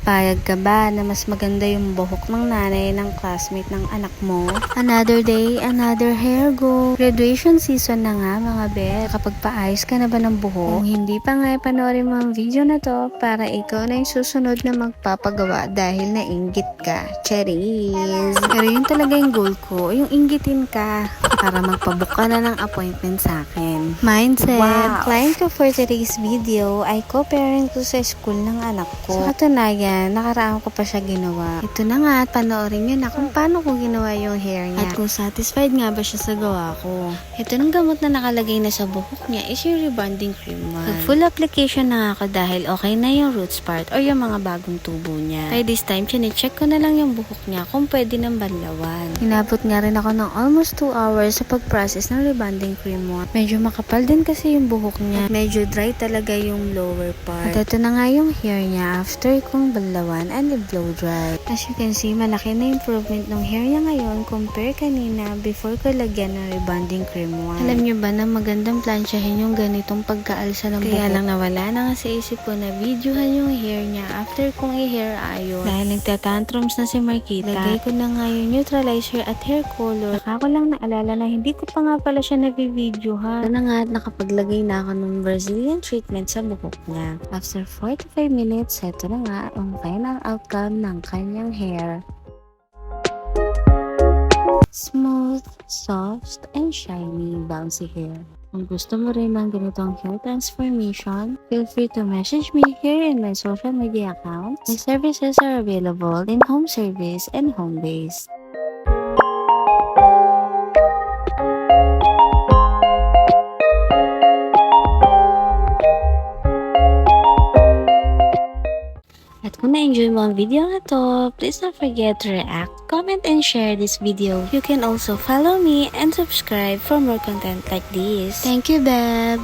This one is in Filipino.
Papayag ka ba na mas maganda yung buhok ng nanay ng classmate ng anak mo? Another day, another hair go. Graduation season na nga mga bet. Kapag paayos ka na ba ng buhok? Kung hindi pa nga, panoorin mo ang video na to para ikaw na yung susunod na magpapagawa dahil nainggit ka. Cherise! Pero yun talaga yung goal ko, yung inggitin ka para magpabook ka na ng appointment sa akin. Mindset! Wow. Client ko for today's video ay co-parent ko sa school ng anak ko. Sa katunayan, nakaraan ko pa siya ginawa. Ito na nga at panoorin nyo na kung paano ko ginawa yung hair niya. At kung satisfied nga ba siya sa gawa ko. Ito ng gamot na nakalagay na sa buhok niya is yung rebonding cream one. Full application na ako dahil okay na yung roots part or yung mga bagong tubo niya. Kaya this time, chinecheck ko na lang yung buhok niya kung pwede ng banlawan. Inabot nga rin ako ng almost 2 hours sa pag-process ng rebonding cream one. Medyo makapal din kasi yung buhok niya. Medyo dry talaga yung lower part. At ito na nga yung hair niya after kong banlawan and blow dry. As you can see, malaki na improvement ng hair niya ngayon compare kanina before ko lagyan ng rebonding cream one. Alam niyo ba na magandang plansyahin yung ganitong pagkaalsa ng buhok? Kaya lang nawala na nga sa isip ko na videohan yung hair niya after kong i-hair iron. Dahil nagtatantrums na si Marquita, lagay ko na nga yung neutralizer at hair color. Saka ko lang naalala na hindi ko pa nga pala siya nabibidyohan. Ito na nga at nakapaglagay na ako ng Brazilian treatment sa buhok niya. After 45 minutes, ito na nga ang final outcome ng kanyang hair. Smooth, soft, and shiny, bouncy hair. Kung gusto mo rin ng ganitong hair transformation, feel free to message me here in my social media accounts. My services are available in home service and home base. At kung na-enjoy mo ang video na to, please don't forget to react, comment, and share this video. You can also follow me and subscribe for more content like this. Thank you, Beb!